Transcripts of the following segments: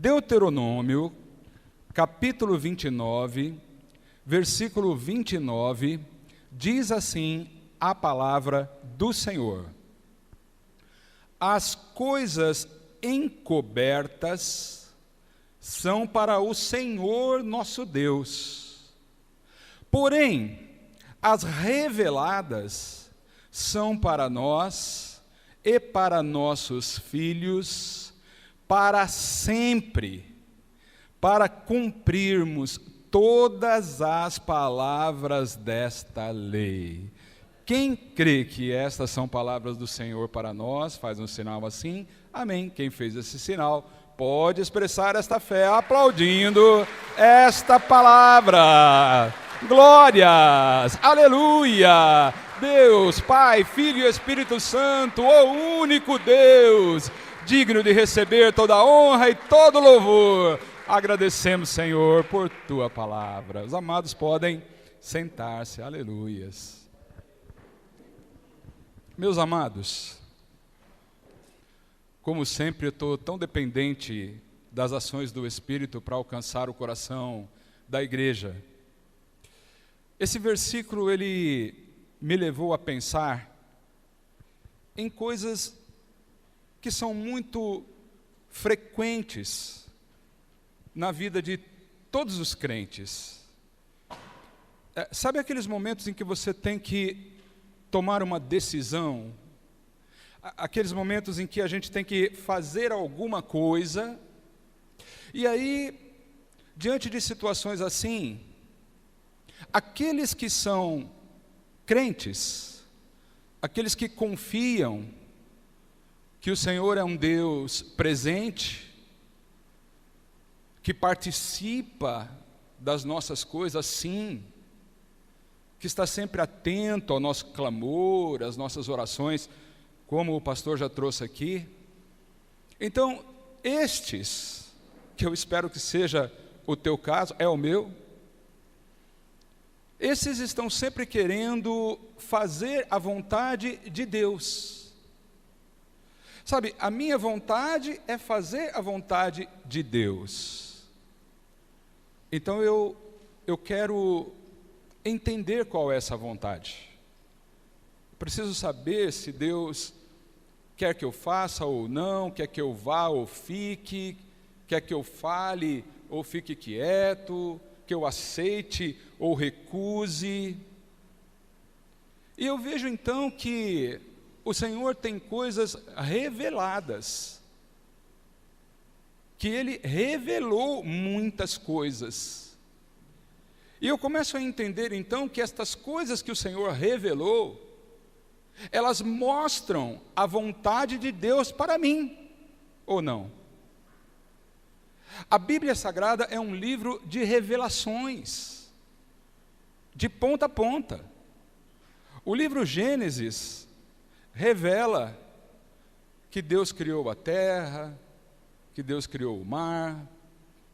Deuteronômio, capítulo 29, versículo 29, diz assim a palavra do Senhor: as coisas encobertas são para o Senhor nosso Deus, porém, as reveladas são para nós e para nossos filhos, para sempre, para cumprirmos todas as palavras desta lei. Quem crê que estas são palavras do Senhor para nós, faz um sinal assim, amém. Quem fez esse sinal pode expressar esta fé aplaudindo esta palavra. Glórias, aleluia. Deus, Pai, Filho e Espírito Santo, o único Deus, digno de receber toda a honra e todo louvor. Agradecemos, Senhor, por Tua palavra. Os amados podem sentar-se, aleluias. Meus amados, como sempre eu estou tão dependente das ações do Espírito para alcançar o coração da igreja. Esse versículo, ele me levou a pensar em coisas que são muito frequentes na vida de todos os crentes. Sabe aqueles momentos em que você tem que tomar uma decisão? Aqueles momentos em que a gente tem que fazer alguma coisa, e aí, diante de situações assim, aqueles que são crentes, aqueles que confiam que o Senhor é um Deus presente, que participa das nossas coisas, sim, que está sempre atento ao nosso clamor, às nossas orações, como o pastor já trouxe aqui. Então, estes, que eu espero que seja o teu caso, é o meu, esses estão sempre querendo fazer a vontade de Deus. Sabe, a minha vontade é fazer a vontade de Deus. Então eu quero entender qual é essa vontade. Preciso saber se Deus quer que eu faça ou não, quer que eu vá ou fique, quer que eu fale ou fique quieto, que eu aceite ou recuse. E eu vejo então que o Senhor tem coisas reveladas, que Ele revelou muitas coisas. E eu começo a entender então que estas coisas que o Senhor revelou, elas mostram a vontade de Deus para mim, ou não? A Bíblia Sagrada é um livro de revelações, de ponta a ponta. O livro Gênesis revela que Deus criou a terra, que Deus criou o mar,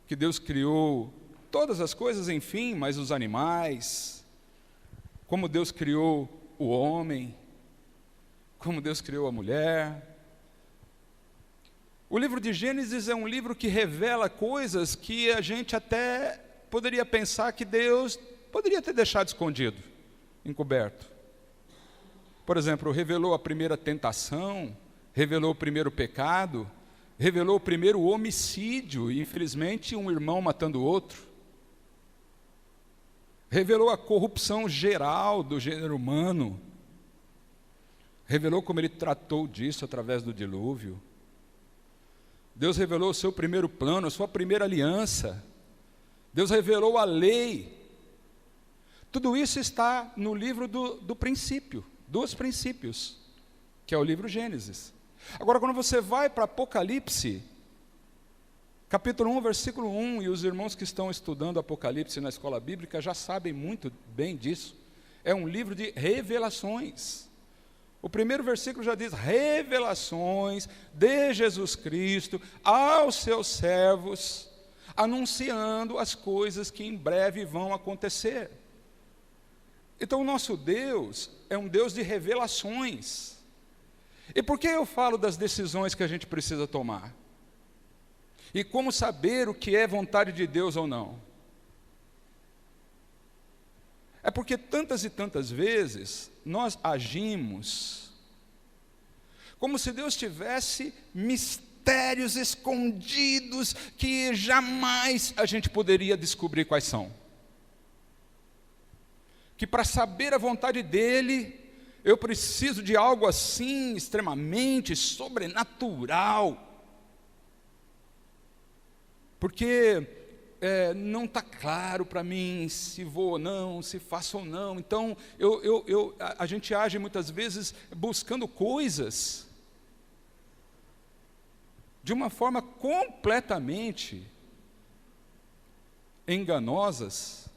que Deus criou todas as coisas, enfim, mas os animais, como Deus criou o homem, como Deus criou a mulher. O livro de Gênesis é um livro que revela coisas que a gente até poderia pensar que Deus poderia ter deixado escondido, encoberto. Por exemplo, revelou a primeira tentação, revelou o primeiro pecado, revelou o primeiro homicídio, e infelizmente um irmão matando o outro. Revelou a corrupção geral do gênero humano. Revelou como Ele tratou disso através do dilúvio. Deus revelou o seu primeiro plano, a sua primeira aliança. Deus revelou a lei. Tudo isso está no livro do princípio, dos princípios, que é o livro Gênesis. Agora, quando você vai para Apocalipse, capítulo 1, versículo 1, e os irmãos que estão estudando Apocalipse na escola bíblica já sabem muito bem disso, é um livro de revelações. O primeiro versículo já diz: revelações de Jesus Cristo aos seus servos, anunciando as coisas que em breve vão acontecer. Então o nosso Deus é um Deus de revelações. E por que eu falo das decisões que a gente precisa tomar? E como saber o que é vontade de Deus ou não? É porque tantas e tantas vezes nós agimos como se Deus tivesse mistérios escondidos que jamais a gente poderia descobrir quais são. Que para saber a vontade dEle, eu preciso de algo assim extremamente sobrenatural. Porque não está claro para mim se vou ou não, se faço ou não. Então, a gente age muitas vezes buscando coisas de uma forma completamente enganosas,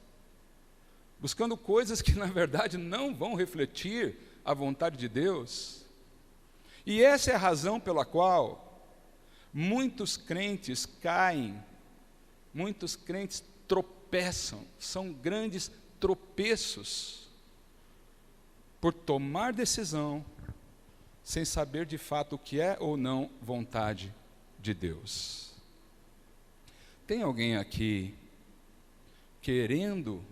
buscando coisas que na verdade não vão refletir a vontade de Deus. E essa é a razão pela qual muitos crentes caem, muitos crentes tropeçam, são grandes tropeços, por tomar decisão, sem saber de fato o que é ou não vontade de Deus. Tem alguém aqui querendo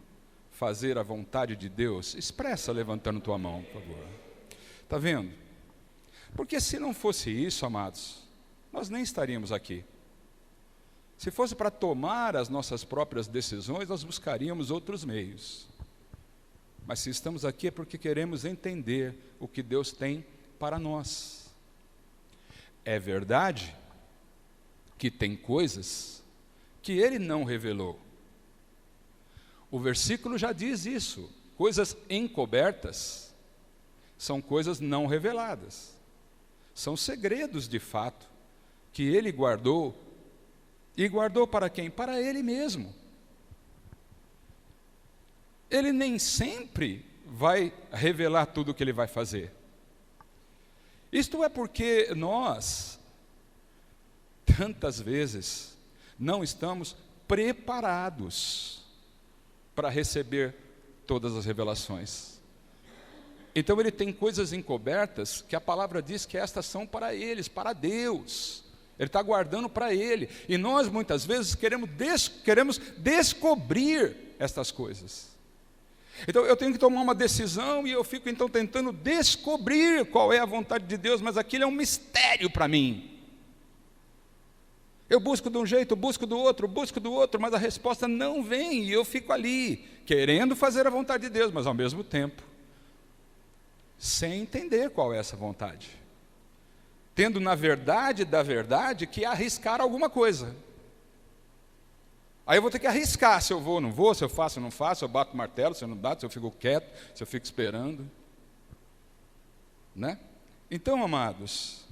fazer a vontade de Deus? Expressa levantando tua mão, por favor. Está vendo? Porque se não fosse isso, amados, nós nem estaríamos aqui. Se fosse para tomar as nossas próprias decisões, nós buscaríamos outros meios. Mas se estamos aqui é porque queremos entender o que Deus tem para nós. É verdade que tem coisas que Ele não revelou. O versículo já diz isso. Coisas encobertas são coisas não reveladas. São segredos de fato que Ele guardou. E guardou para quem? Para Ele mesmo. Ele nem sempre vai revelar tudo o que Ele vai fazer. Isto é porque nós, tantas vezes, não estamos preparados para receber todas as revelações. Então Ele tem coisas encobertas que a palavra diz que estas são para eles, para Deus. Ele está guardando para Ele. E nós muitas vezes queremos descobrir estas coisas. Então eu tenho que tomar uma decisão e eu fico então tentando descobrir qual é a vontade de Deus, mas aquilo é um mistério para mim. Eu busco de um jeito, busco do outro, mas a resposta não vem, e eu fico ali, querendo fazer a vontade de Deus, mas ao mesmo tempo, sem entender qual é essa vontade. Tendo na verdade da verdade que arriscar alguma coisa. Aí eu vou ter que arriscar se eu vou ou não vou, se eu faço ou não faço, se eu bato o martelo, se eu não bato, se eu fico quieto, se eu fico esperando. Né? Então, amados,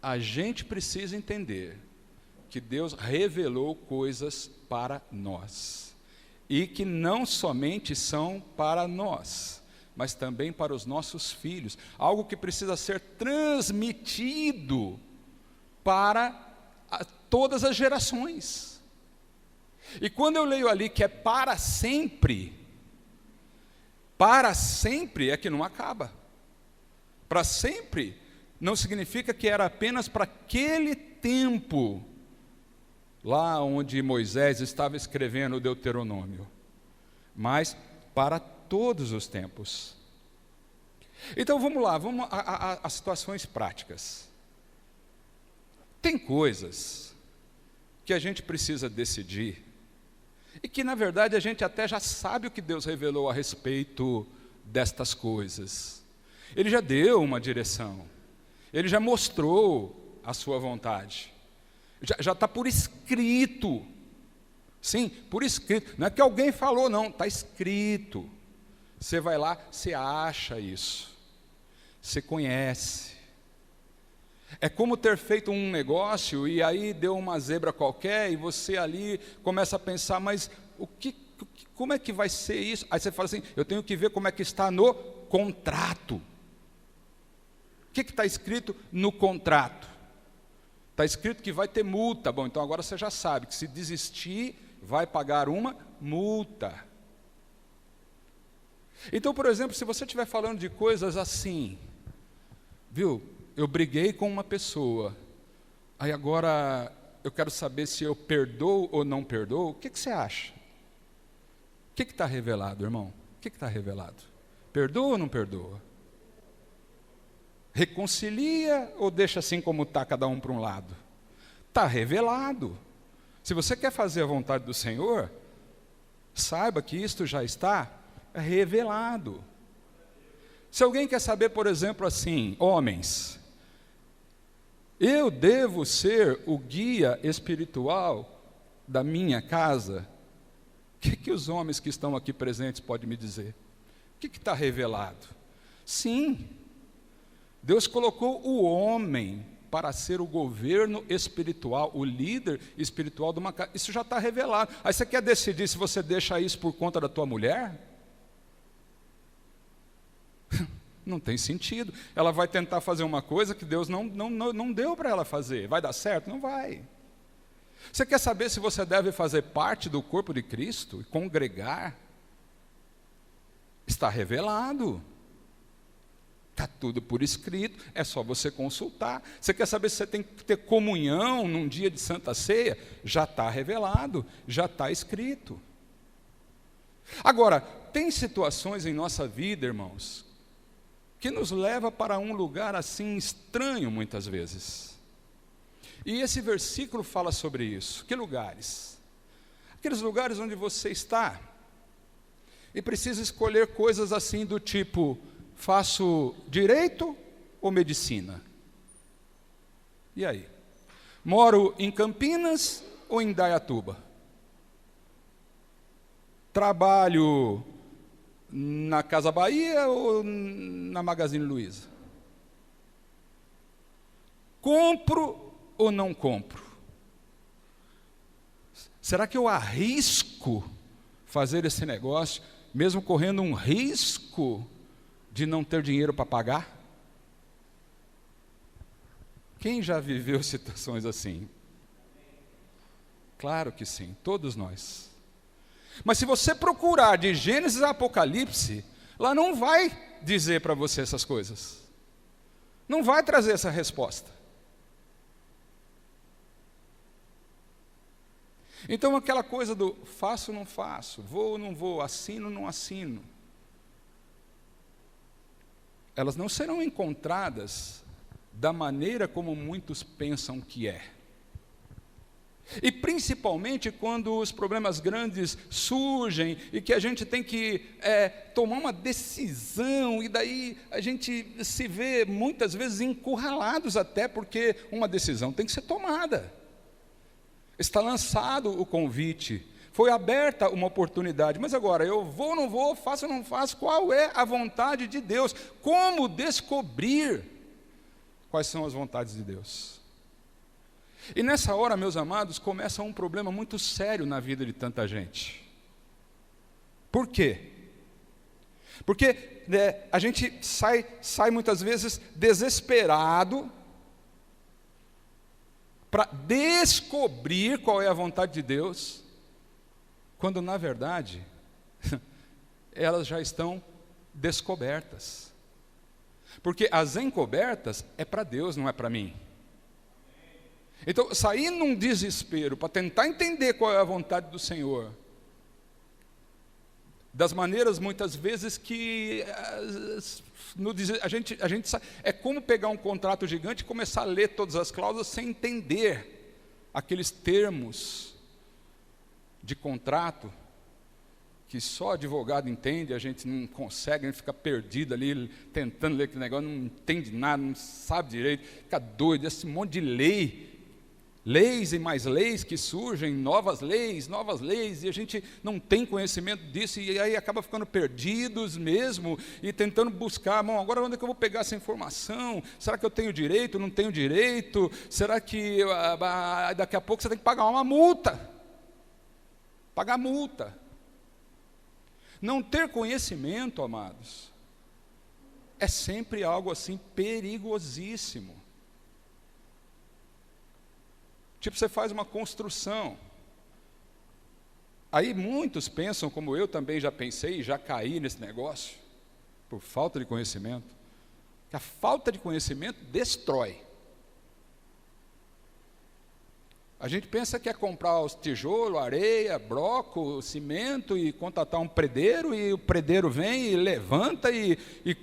a gente precisa entender que Deus revelou coisas para nós. E que não somente são para nós, mas também para os nossos filhos. Algo que precisa ser transmitido para todas as gerações. E quando eu leio ali que é para sempre é que não acaba. Para sempre não significa que era apenas para aquele tempo, lá onde Moisés estava escrevendo o Deuteronômio, mas para todos os tempos. Então vamos lá, vamos a situações práticas. Tem coisas que a gente precisa decidir, e que na verdade a gente até já sabe o que Deus revelou a respeito destas coisas. Ele já deu uma direção, Ele já mostrou a sua vontade, já está por escrito. Sim, por escrito, não é que alguém falou não, está escrito. Você vai lá, você acha isso, você conhece. É como ter feito um negócio e aí deu uma zebra qualquer e você ali começa a pensar, mas como é que vai ser isso? Aí você fala assim, eu tenho que ver como é que está no contrato. O que está escrito no contrato? Está escrito que vai ter multa. Bom, então agora você já sabe que se desistir, vai pagar uma multa. Então, por exemplo, se você estiver falando de coisas assim, viu? Eu briguei com uma pessoa, Aí agora eu quero saber se eu perdoo ou não perdoo. O que você acha? O que está revelado, irmão? O que está revelado? Perdoa ou não perdoa? Reconcilia ou deixa assim como está, cada um para um lado? Está revelado. Se você quer fazer a vontade do Senhor, saiba que isto já está revelado. Se alguém quer saber, por exemplo, assim, homens, eu devo ser o guia espiritual da minha casa? O que os homens que estão aqui presentes podem me dizer? O que está revelado? Sim, Deus colocou o homem para ser o governo espiritual, o líder espiritual de uma casa. Isso já está revelado. Aí você quer decidir se você deixa isso por conta da tua mulher? Não tem sentido. Ela vai tentar fazer uma coisa que Deus não deu para ela fazer. Vai dar certo? Não vai. Você quer saber se você deve fazer parte do corpo de Cristo e congregar? Está revelado. Está tudo por escrito, é só você consultar. Você quer saber se você tem que ter comunhão num dia de Santa Ceia? Já está revelado, já está escrito. Agora, tem situações em nossa vida, irmãos, que nos leva para um lugar assim estranho muitas vezes. E esse versículo fala sobre isso. Que lugares? Aqueles lugares onde você está e precisa escolher coisas assim do tipo: faço direito ou medicina? E aí? Moro em Campinas ou em Indaiatuba? Trabalho na Casa Bahia ou na Magazine Luiza? Compro ou não compro? Será que eu arrisco fazer esse negócio, mesmo correndo um risco de não ter dinheiro para pagar? Quem já viveu situações assim? Claro que sim, todos nós. Mas se você procurar de Gênesis a Apocalipse, lá não vai dizer para você essas coisas. Não vai trazer essa resposta. Então aquela coisa do faço ou não faço, vou ou não vou, assino ou não assino, elas não serão encontradas da maneira como muitos pensam que é. E principalmente quando os problemas grandes surgem e que a gente tem que tomar uma decisão, e daí a gente se vê muitas vezes encurralados até, porque uma decisão tem que ser tomada. Está lançado o convite, foi aberta uma oportunidade, mas agora eu vou ou não vou, faço ou não faço, qual é a vontade de Deus? Como descobrir quais são as vontades de Deus? E nessa hora, meus amados, começa um problema muito sério na vida de tanta gente. Por quê? Porque a gente sai muitas vezes desesperado para descobrir qual é a vontade de Deus, quando na verdade elas já estão descobertas. Porque as encobertas é para Deus, não é para mim. Então, sair num desespero para tentar entender qual é a vontade do Senhor, das maneiras muitas vezes que a gente é como pegar um contrato gigante e começar a ler todas as cláusulas sem entender aqueles termos de contrato que só advogado entende. A gente não consegue, a gente fica perdido ali tentando ler aquele negócio, não entende nada, não sabe direito, fica doido, esse monte de leis e mais leis que surgem, novas leis, e a gente não tem conhecimento disso, e aí acaba ficando perdidos mesmo, e tentando buscar, bom, agora onde é que eu vou pegar essa informação? Será que eu tenho direito, não tenho direito? Será que daqui a pouco você tem que pagar uma multa? Pagar multa. Não ter conhecimento, amados, é sempre algo assim perigosíssimo. Tipo, você faz uma construção. Aí muitos pensam, como eu também já pensei e já caí nesse negócio, por falta de conhecimento, que a falta de conhecimento destrói. A gente pensa que é comprar os tijolos, areia, bloco, cimento e contratar um predeiro, e o predeiro vem e levanta e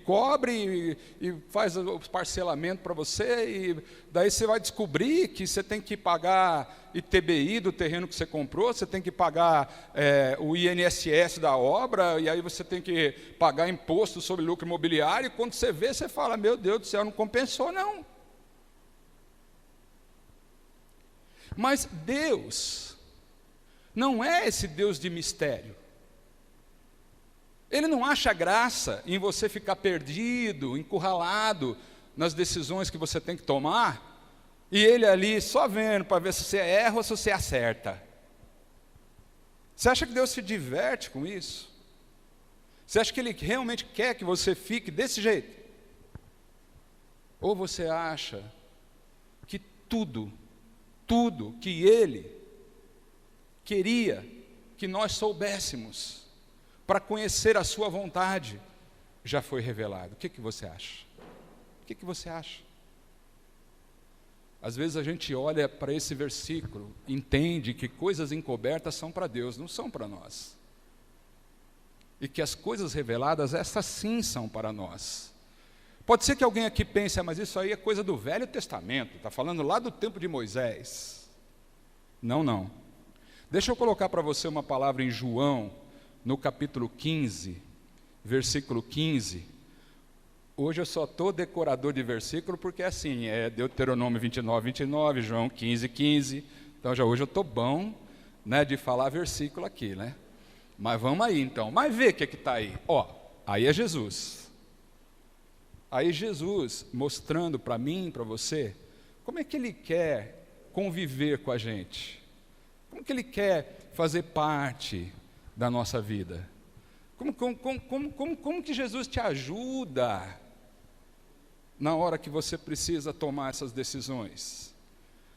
cobre e faz o parcelamento para você, e daí você vai descobrir que você tem que pagar ITBI do terreno que você comprou, você tem que pagar o INSS da obra, e aí você tem que pagar imposto sobre lucro imobiliário, e quando você vê, você fala, meu Deus do céu, não compensou não. Mas Deus não é esse Deus de mistério. Ele não acha graça em você ficar perdido, encurralado nas decisões que você tem que tomar, e Ele ali só vendo para ver se você erra ou se você acerta. Você acha que Deus se diverte com isso? Você acha que Ele realmente quer que você fique desse jeito? Ou você acha que tudo que Ele queria que nós soubéssemos para conhecer a sua vontade já foi revelado? O que você acha? O que você acha? Às vezes a gente olha para esse versículo, entende que coisas encobertas são para Deus, não são para nós. E que as coisas reveladas, essas sim são para nós. Pode ser que alguém aqui pense, mas isso aí é coisa do Velho Testamento, está falando lá do tempo de Moisés. Não. Deixa eu colocar para você uma palavra em João, no capítulo 15, versículo 15. Hoje eu só estou decorador de versículo, porque assim, é Deuteronômio 29, João 15. Então hoje eu estou bom, né, de falar versículo aqui, né? Mas vamos aí então, mas vê o que está aí. Aí é Jesus. Aí Jesus mostrando para mim, para você, como é que Ele quer conviver com a gente. Como que Ele quer fazer parte da nossa vida. Como que Jesus te ajuda na hora que você precisa tomar essas decisões?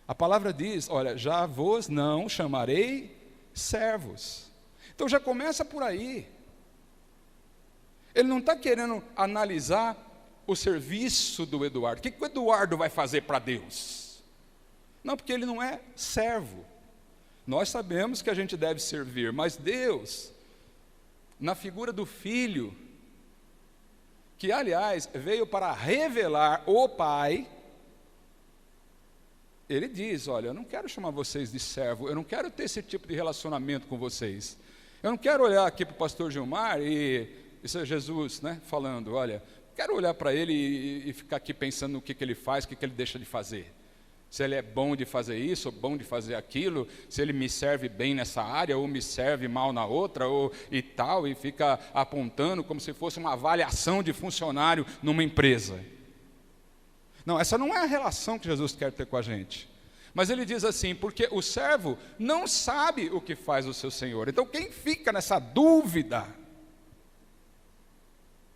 A palavra diz, olha, já vos não chamarei servos. Então já começa por aí. Ele não está querendo analisar o serviço do Eduardo. O que o Eduardo vai fazer para Deus? Não, porque ele não é servo. Nós sabemos que a gente deve servir, mas Deus, na figura do Filho, que aliás veio para revelar o Pai, Ele diz, olha, eu não quero chamar vocês de servo, eu não quero ter esse tipo de relacionamento com vocês. Eu não quero olhar aqui para o pastor Gilmar isso é Jesus, né, falando, olha, quero olhar para ele e ficar aqui pensando no que ele faz, o que ele deixa de fazer. Se ele é bom de fazer isso, ou bom de fazer aquilo, se ele me serve bem nessa área, ou me serve mal na outra, e tal, e fica apontando como se fosse uma avaliação de funcionário numa empresa. Não, essa não é a relação que Jesus quer ter com a gente. Mas ele diz assim, porque o servo não sabe o que faz o seu senhor. Então quem fica nessa dúvida,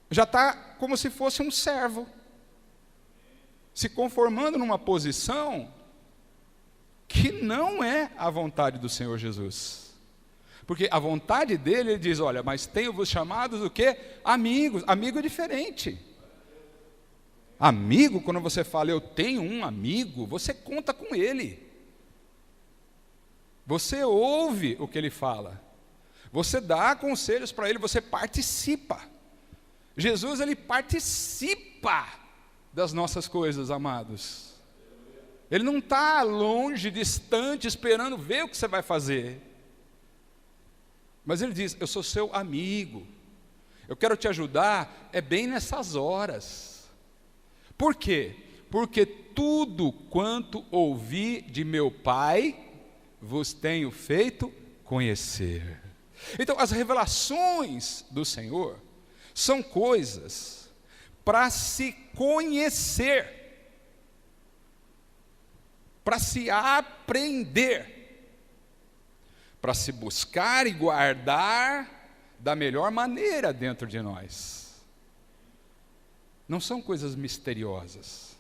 já está como se fosse um servo, se conformando numa posição que não é a vontade do Senhor Jesus. Porque a vontade dele, ele diz, olha, mas tenho-vos chamados o quê? Amigos. Amigo é diferente. Amigo, quando você fala, eu tenho um amigo, você conta com ele. Você ouve o que ele fala. Você dá conselhos para ele, você participa. Jesus, ele participa das nossas coisas, amados. Ele não está longe, distante, esperando ver o que você vai fazer. Mas ele diz, eu sou seu amigo. Eu quero te ajudar, é bem nessas horas. Por quê? Porque tudo quanto ouvi de meu Pai, vos tenho feito conhecer. Então, as revelações do Senhor são coisas para se conhecer, para se aprender, para se buscar e guardar da melhor maneira dentro de nós. Não são coisas misteriosas.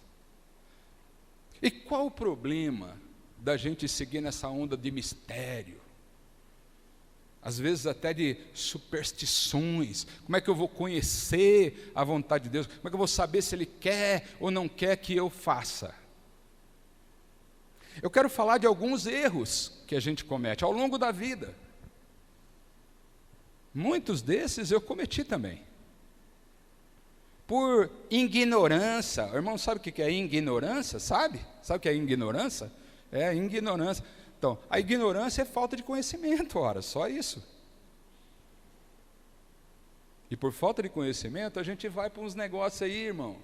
E qual o problema da gente seguir nessa onda de mistério? Às vezes até de superstições. Como é que eu vou conhecer a vontade de Deus? Como é que eu vou saber se Ele quer ou não quer que eu faça? Eu quero falar de alguns erros que a gente comete ao longo da vida. Muitos desses eu cometi também. Por ignorância. O irmão sabe o que é ignorância? Sabe? Sabe o que é ignorância? É ignorância. Então, a ignorância é falta de conhecimento, ora, só isso. E por falta de conhecimento, a gente vai para uns negócios aí, irmão,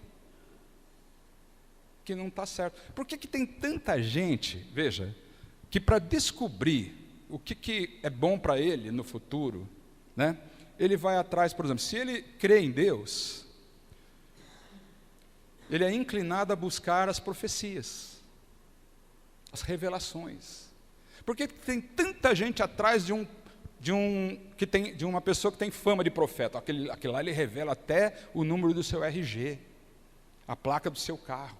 que não está certo. Por que tem tanta gente, veja, que para descobrir o que é bom para ele no futuro, né, ele vai atrás, por exemplo, se ele crê em Deus, ele é inclinado a buscar as profecias, as revelações. Por que tem tanta gente atrás de uma pessoa que tem fama de profeta? Aquele lá ele revela até o número do seu RG, a placa do seu carro.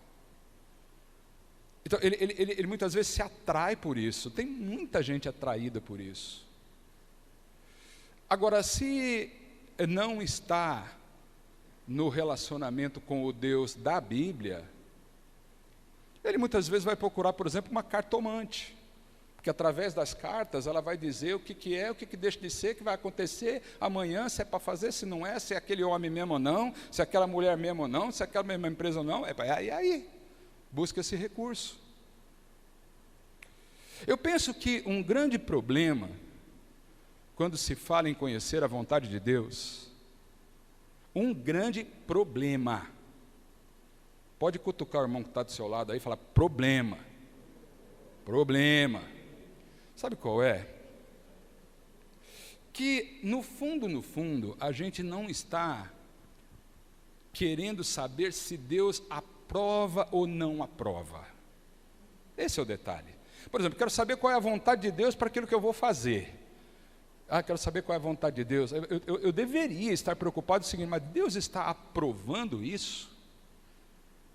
Então ele muitas vezes se atrai por isso. Tem muita gente atraída por isso. Agora, se não está no relacionamento com o Deus da Bíblia, ele muitas vezes vai procurar, por exemplo, uma cartomante, porque através das cartas ela vai dizer o que é, o que deixa de ser, o que vai acontecer amanhã, se é para fazer, se não é, se é aquele homem mesmo ou não, se é aquela mulher mesmo ou não, se é aquela mesma empresa ou não, aí busca esse recurso. Eu penso que um grande problema, quando se fala em conhecer a vontade de Deus, um grande problema, pode cutucar o irmão que está do seu lado aí e falar, problema, sabe qual é? Que no fundo, a gente não está querendo saber se Deus aprova ou não aprova. Esse é o detalhe. Por exemplo, quero saber qual é a vontade de Deus para aquilo que eu vou fazer. Quero saber qual é a vontade de Deus. Eu deveria estar preocupado com o seguinte, mas Deus está aprovando isso?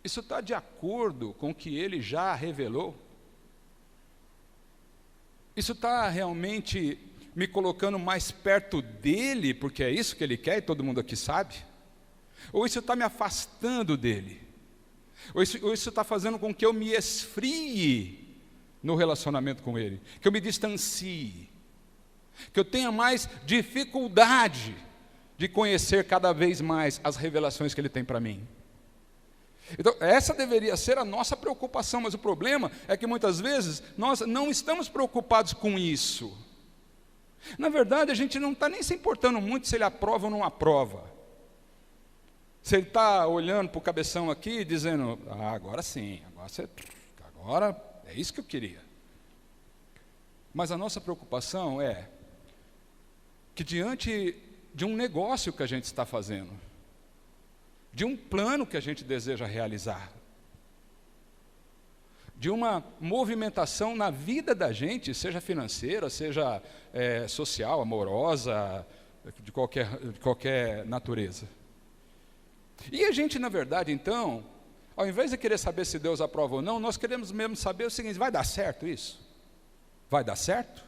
Isso está de acordo com o que Ele já revelou? Isso está realmente me colocando mais perto dEle, porque é isso que Ele quer e todo mundo aqui sabe? Ou isso está me afastando dEle? Ou isso está fazendo com que eu me esfrie no relacionamento com Ele? Que eu me distancie? Que eu tenha mais dificuldade de conhecer cada vez mais as revelações que Ele tem para mim? Então, essa deveria ser a nossa preocupação, mas o problema é que muitas vezes nós não estamos preocupados com isso. Na verdade, a gente não está nem se importando muito se Ele aprova ou não aprova. Se Ele está olhando para o cabeção aqui e dizendo, agora sim, agora é isso que eu queria. Mas a nossa preocupação é que diante de um negócio que a gente está fazendo, de um plano que a gente deseja realizar, de uma movimentação na vida da gente, seja financeira, seja social, amorosa, de qualquer natureza. E a gente, na verdade, então, ao invés de querer saber se Deus aprova ou não, nós queremos mesmo saber o seguinte, vai dar certo isso? Vai dar certo?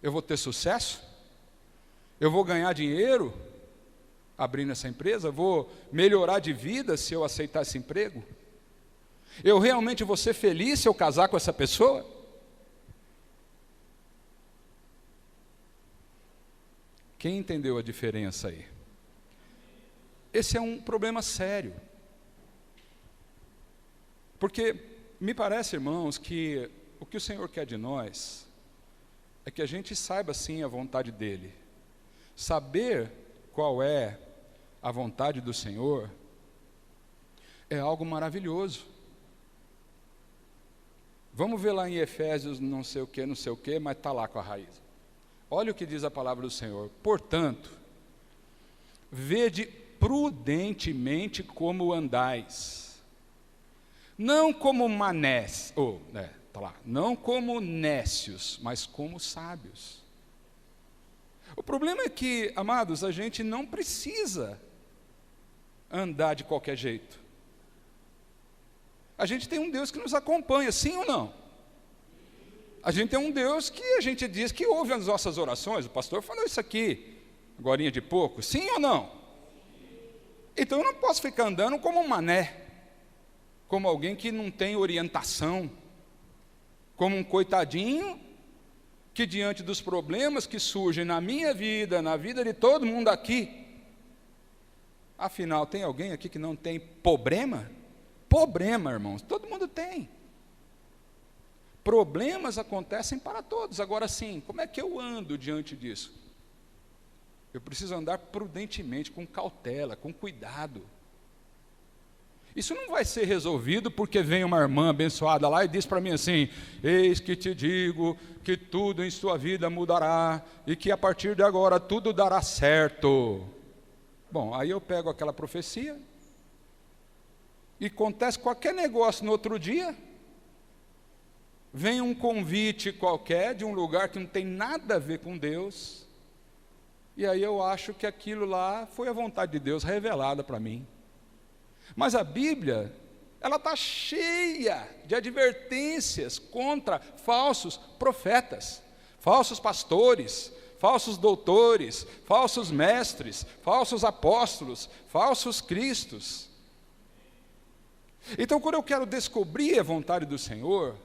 Eu vou ter sucesso? Eu vou ganhar dinheiro abrindo essa empresa? Vou melhorar de vida se eu aceitar esse emprego? Eu realmente vou ser feliz se eu casar com essa pessoa? Quem entendeu a diferença aí? Esse é um problema sério. Porque me parece, irmãos, que o que o Senhor quer de nós é que a gente saiba sim a vontade dEle. Saber qual é a vontade do Senhor é algo maravilhoso. Vamos ver lá em Efésios não sei o que, mas está lá com a raiz. Olha o que diz a palavra do Senhor. Portanto, vede prudentemente como andais, não como manés, não como nécios, mas como sábios. O problema é que, amados, a gente não precisa andar de qualquer jeito. A gente tem um Deus que nos acompanha, sim ou não? A gente tem um Deus que a gente diz que ouve as nossas orações. O pastor falou isso aqui, agorinha de pouco, sim ou não? Então eu não posso ficar andando como um mané, como alguém que não tem orientação, como um coitadinho, que diante dos problemas que surgem na minha vida, na vida de todo mundo aqui, afinal, tem alguém aqui que não tem problema? Problema, irmãos, todo mundo tem. Problemas acontecem para todos. Agora sim, como é que eu ando diante disso? Eu preciso andar prudentemente, com cautela, com cuidado. Isso não vai ser resolvido porque vem uma irmã abençoada lá e diz para mim assim: eis que te digo que tudo em sua vida mudará e que a partir de agora tudo dará certo. Bom, aí eu pego aquela profecia e acontece qualquer negócio no outro dia, vem um convite qualquer de um lugar que não tem nada a ver com Deus, e aí eu acho que aquilo lá foi a vontade de Deus revelada para mim. Mas a Bíblia, ela está cheia de advertências contra falsos profetas, falsos pastores, falsos doutores, falsos mestres, falsos apóstolos, falsos cristos. Então, quando eu quero descobrir a vontade do Senhor,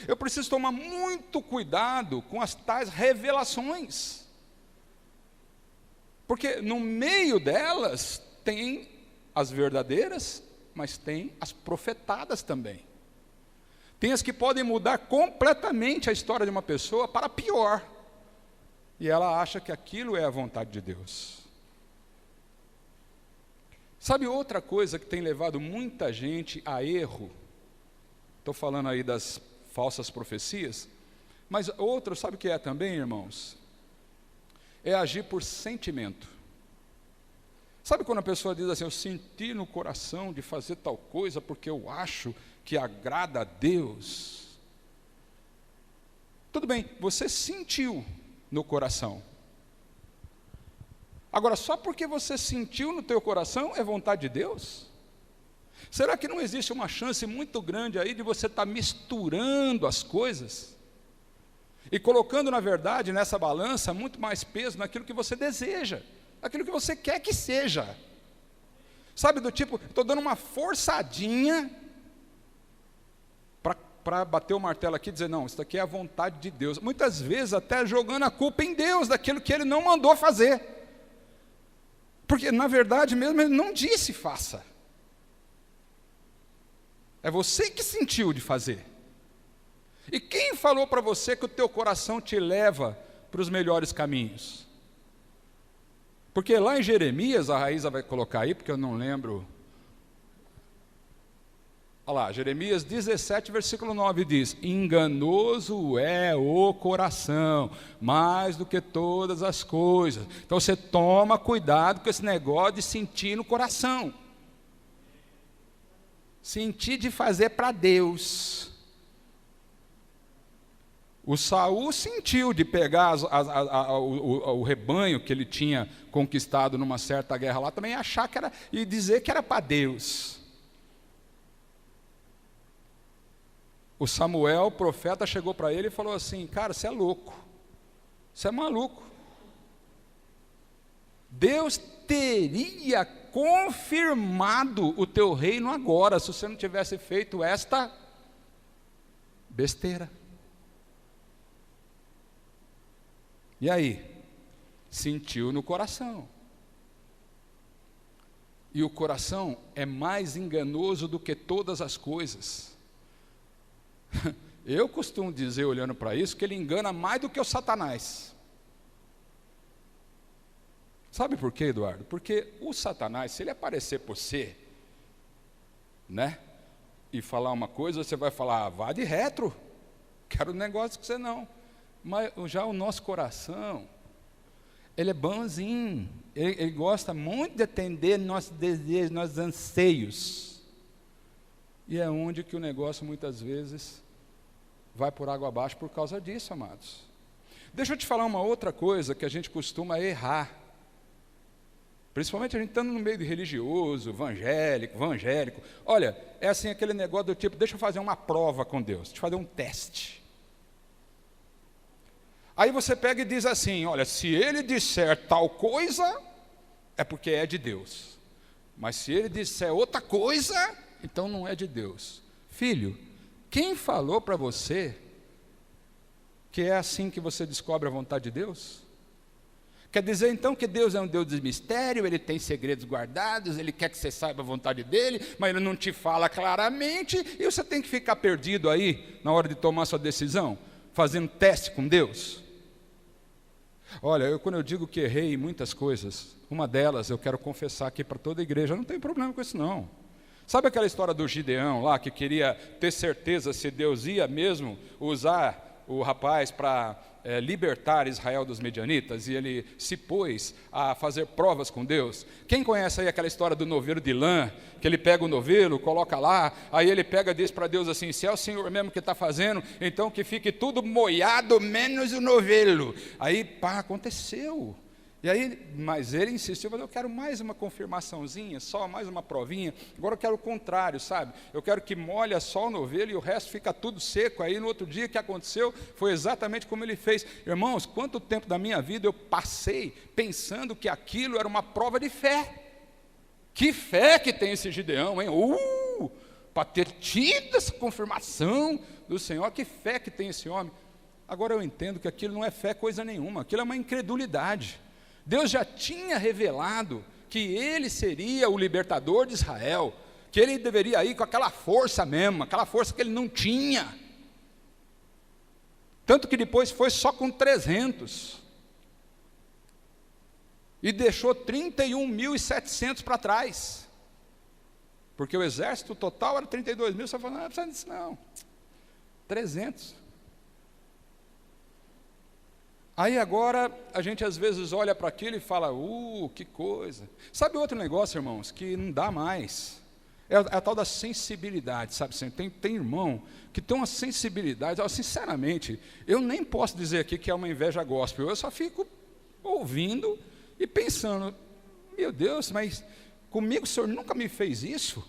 eu preciso tomar muito cuidado com as tais revelações, porque no meio delas tem as verdadeiras, mas tem as profetadas também. Tem as que podem mudar completamente a história de uma pessoa para pior, e ela acha que aquilo é a vontade de Deus. Sabe outra coisa que tem levado muita gente a erro? Estou falando aí das falsas profecias, mas outra, sabe o que é também, irmãos? É agir por sentimento. Sabe quando a pessoa diz assim: eu senti no coração de fazer tal coisa porque eu acho que agrada a Deus? Tudo bem, você sentiu no coração. Agora, só porque você sentiu no teu coração é vontade de Deus? Será que não existe uma chance muito grande aí de você estar misturando as coisas e colocando, na verdade, nessa balança muito mais peso naquilo que você deseja, aquilo que você quer que seja? Sabe, do tipo, estou dando uma forçadinha para bater o martelo aqui e dizer: não, isso aqui é a vontade de Deus. Muitas vezes até jogando a culpa em Deus, daquilo que Ele não mandou fazer. Porque, na verdade mesmo, Ele não disse faça. É você que sentiu de fazer. E quem falou para você que o teu coração te leva para os melhores caminhos? Porque lá em Jeremias, a Raíza vai colocar aí, porque eu não lembro. Olha lá, Jeremias 17, versículo 9 diz: enganoso é o coração, mais do que todas as coisas. Então você toma cuidado com esse negócio de sentir no coração. Sentir de fazer para Deus. O Saul sentiu de pegar o rebanho que ele tinha conquistado numa certa guerra lá, também achar que era, e dizer que era para Deus. O Samuel, o profeta, chegou para ele e falou assim: cara, você é louco, você é maluco. Deus teria confirmado o teu reino agora, se você não tivesse feito esta besteira. E aí? Sentiu no coração. E o coração é mais enganoso do que todas as coisas. Eu costumo dizer, olhando para isso, que ele engana mais do que o Satanás. Sabe por quê, Eduardo? Porque o Satanás, se ele aparecer por você, né, e falar uma coisa, você vai falar: vá de retro, quero um negócio que você não. Mas já o nosso coração, ele é bonzinho, ele gosta muito de atender nossos desejos, nossos anseios. E é onde que o negócio muitas vezes vai por água abaixo por causa disso, amados. Deixa eu te falar uma outra coisa que a gente costuma errar. Principalmente a gente estando no meio de religioso, evangélico. Olha, é assim aquele negócio do tipo: deixa eu fazer uma prova com Deus, deixa eu fazer um teste. Aí você pega e diz assim: olha, se ele disser tal coisa, é porque é de Deus. Mas se ele disser outra coisa, então não é de Deus. Filho, Quem falou para você que é assim que você descobre a vontade de Deus? Quer dizer então que Deus é um Deus de mistério, Ele tem segredos guardados, Ele quer que você saiba a vontade dEle, mas Ele não te fala claramente, e você tem que ficar perdido aí, na hora de tomar sua decisão, fazendo teste com Deus? Olha, quando eu digo que errei em muitas coisas, uma delas eu quero confessar aqui para toda a igreja, não tem problema com isso não. Sabe aquela história do Gideão lá, que queria ter certeza se Deus ia mesmo usar o rapaz para libertar Israel dos medianitas, e ele se pôs a fazer provas com Deus? Quem conhece aí aquela história do novelo de lã, que ele pega o novelo, coloca lá, aí ele pega e diz para Deus assim: se é o Senhor mesmo que está fazendo, então que fique tudo molhado, menos o novelo. Aí, pá, aconteceu. E aí, mas ele insistiu, mas eu quero mais uma confirmaçãozinha, só mais uma provinha. Agora eu quero o contrário, sabe? Eu quero que molha só o novelo e o resto fica tudo seco. Aí no outro dia o que aconteceu foi exatamente como ele fez. Irmãos, quanto tempo da minha vida eu passei pensando que aquilo era uma prova de fé. Que fé que tem esse Gideão, hein? Para ter tido essa confirmação do Senhor, que fé que tem esse homem. Agora eu entendo que aquilo não é fé coisa nenhuma, aquilo é uma incredulidade. Deus já tinha revelado que ele seria o libertador de Israel, que ele deveria ir com aquela força mesmo, aquela força que ele não tinha. Tanto que depois foi só com 300. E deixou 31.700 para trás. Porque o exército total era 32 mil, você falou, não precisa disso não. 300. Aí agora a gente às vezes olha para aquilo e fala, que coisa. Sabe outro negócio, irmãos, que não dá mais? É a tal da sensibilidade, sabe? Tem irmão que tem uma sensibilidade, sinceramente, eu nem posso dizer aqui que é uma inveja gospel, eu só fico ouvindo e pensando, meu Deus, mas comigo o Senhor nunca me fez isso?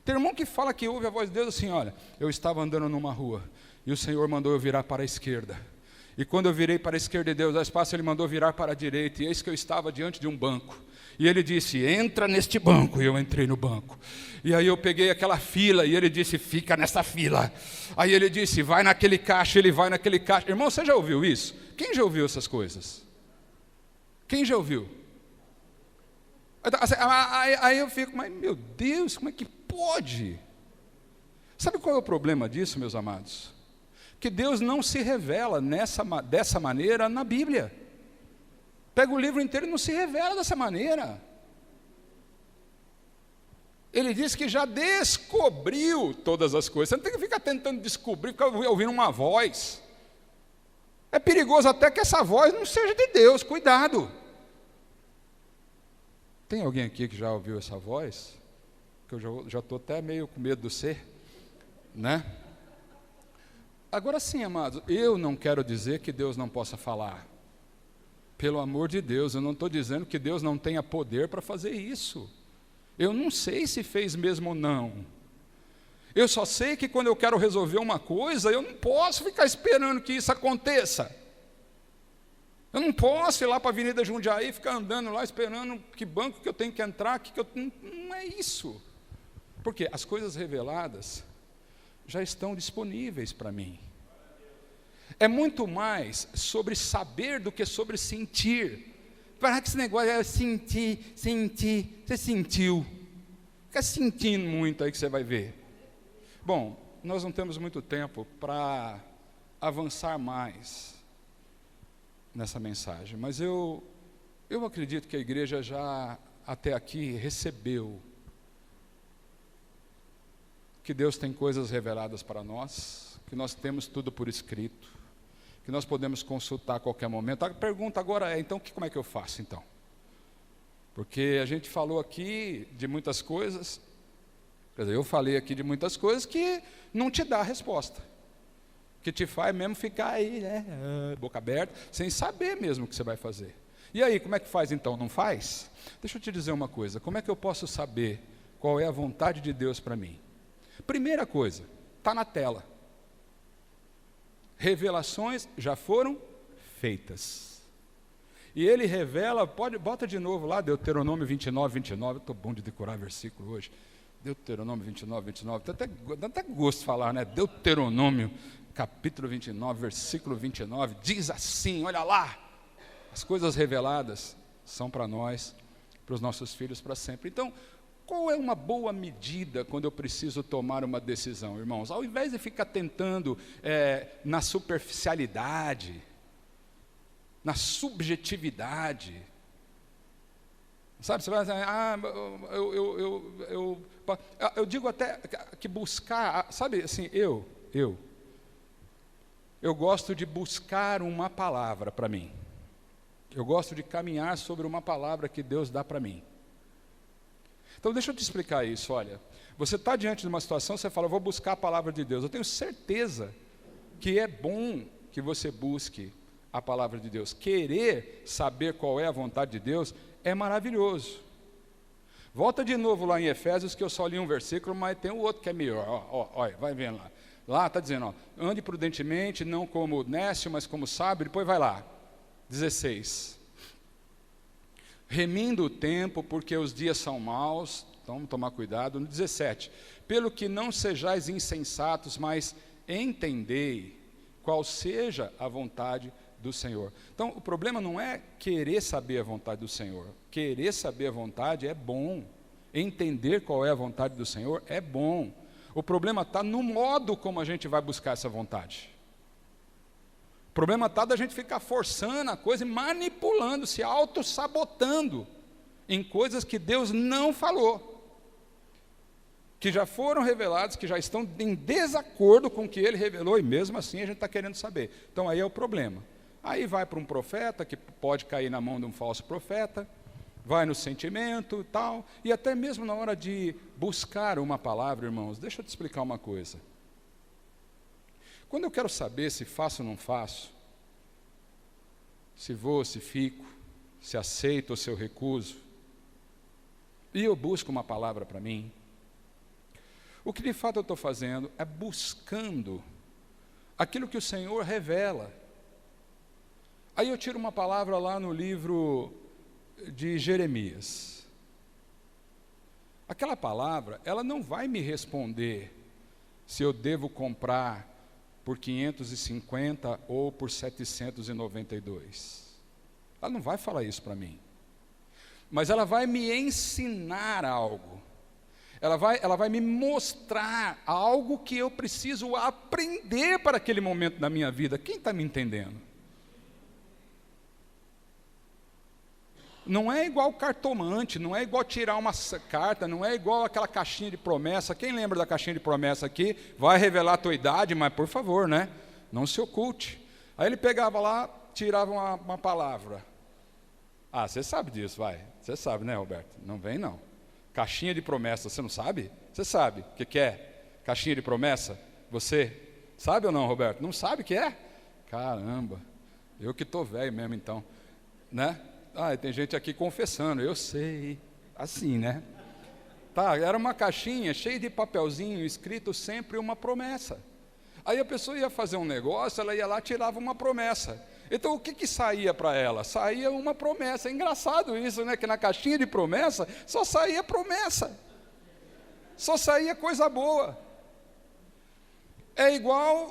Tem irmão que fala que ouve a voz de Deus assim, olha, eu estava andando numa rua e o Senhor mandou eu virar para a esquerda. E quando eu virei para a esquerda de Deus, ao espaço Ele mandou virar para a direita, e eis que eu estava diante de um banco. E Ele disse, entra neste banco, e eu entrei no banco. E aí eu peguei aquela fila, e Ele disse, fica nessa fila. Aí Ele disse, vai naquele caixa, Ele vai naquele caixa. Irmão, você já ouviu isso? Quem já ouviu essas coisas? Quem já ouviu? Aí eu fico, mas meu Deus, como é que pode? Sabe qual é o problema disso, meus amados? Que Deus não se revela dessa maneira na Bíblia. Pega o livro inteiro e não se revela dessa maneira. Ele diz que já descobriu todas as coisas. Você não tem que ficar tentando descobrir, ficar ouvindo uma voz. É perigoso até que essa voz não seja de Deus, cuidado. Tem alguém aqui que já ouviu essa voz? Que eu já estou até meio com medo de ser, né? Agora sim, amados, eu não quero dizer que Deus não possa falar. Pelo amor de Deus, eu não estou dizendo que Deus não tenha poder para fazer isso. Eu não sei se fez mesmo ou não. Eu só sei que quando eu quero resolver uma coisa, eu não posso ficar esperando que isso aconteça. Eu não posso ir lá para a Avenida Jundiaí e ficar andando lá esperando que banco que eu tenho que entrar, não é isso. Porque as coisas reveladas já estão disponíveis para mim. É muito mais sobre saber do que sobre sentir. Para que esse negócio é sentir, você sentiu. Fica sentindo muito aí que você vai ver. Bom, nós não temos muito tempo para avançar mais nessa mensagem, mas eu acredito que a igreja já até aqui recebeu que Deus tem coisas reveladas para nós, que nós temos tudo por escrito, que nós podemos consultar a qualquer momento. A pergunta agora é, então, como é que eu faço, então? Porque a gente falou aqui de muitas coisas, quer dizer, eu falei aqui de muitas coisas que não te dá a resposta, que te faz mesmo ficar aí, né, boca aberta, sem saber mesmo o que você vai fazer. E aí, como é que faz então? Não faz? Deixa eu te dizer uma coisa, como é que eu posso saber qual é a vontade de Deus para mim? Primeira coisa, está na tela. Revelações já foram feitas. E ele revela, bota de novo lá, Deuteronômio 29, 29, eu estou bom de decorar versículo hoje. Deuteronômio 29, dá até gosto de falar, né? Deuteronômio, capítulo 29, versículo 29, diz assim, olha lá, as coisas reveladas são para nós, para os nossos filhos para sempre. Então, qual é uma boa medida quando eu preciso tomar uma decisão, irmãos? Ao invés de ficar tentando na superficialidade, na subjetividade, sabe, você vai dizer, eu digo até que buscar, sabe, assim, eu gosto de buscar uma palavra para mim. Eu gosto de caminhar sobre uma palavra que Deus dá para mim. Então deixa eu te explicar isso, olha, você está diante de uma situação, você fala, eu vou buscar a palavra de Deus. Eu tenho certeza que é bom que você busque a palavra de Deus. Querer saber qual é a vontade de Deus é maravilhoso. Volta de novo lá em Efésios, que eu só li um versículo, mas tem o outro que é melhor. Olha, vai vendo lá. Lá está dizendo, ande prudentemente, não como nécio, mas como sábio. Depois vai lá, 16. Remindo o tempo, porque os dias são maus, então vamos tomar cuidado. No 17, pelo que não sejais insensatos, mas entendei qual seja a vontade do Senhor. Então, o problema não é querer saber a vontade do Senhor. Querer saber a vontade é bom. Entender qual é a vontade do Senhor é bom. O problema está no modo como a gente vai buscar essa vontade. O problema está da gente ficar forçando a coisa e manipulando, se auto-sabotando em coisas que Deus não falou, que já foram reveladas, que já estão em desacordo com o que Ele revelou, e mesmo assim a gente está querendo saber. Então aí é o problema. Aí vai para um profeta, que pode cair na mão de um falso profeta, vai no sentimento e tal, e até mesmo na hora de buscar uma palavra, irmãos, deixa eu te explicar uma coisa. Quando eu quero saber se faço ou não faço, se vou, se fico, se aceito ou se eu recuso, e eu busco uma palavra para mim, o que de fato eu estou fazendo é buscando aquilo que o Senhor revela. Aí eu tiro uma palavra lá no livro de Jeremias. Aquela palavra, ela não vai me responder se eu devo comprar por 550 ou por 792. Ela não vai falar isso para mim. Mas ela vai me ensinar algo. Ela vai me mostrar algo que eu preciso aprender para aquele momento da minha vida. Quem está me entendendo? Não é igual cartomante, não é igual tirar uma carta, não é igual aquela caixinha de promessa. Quem lembra da caixinha de promessa aqui? Vai revelar a tua idade, mas por favor, né? Não se oculte. Aí ele pegava lá, tirava uma palavra. Ah, você sabe disso, vai. Você sabe, né, Roberto? Não vem, não. Caixinha de promessa, você não sabe? Você sabe o que é? Caixinha de promessa? Você sabe ou não, Roberto? Não sabe o que é? Caramba, eu que estou velho mesmo então, né? Ah, tem gente aqui confessando, eu sei, assim, né? Tá, era uma caixinha cheia de papelzinho, escrito sempre uma promessa. Aí a pessoa ia fazer um negócio, ela ia lá e tirava uma promessa. Então o que saía para ela? Saía uma promessa. É engraçado isso, né? Que na caixinha de promessa só saía promessa. Só saía coisa boa. É igual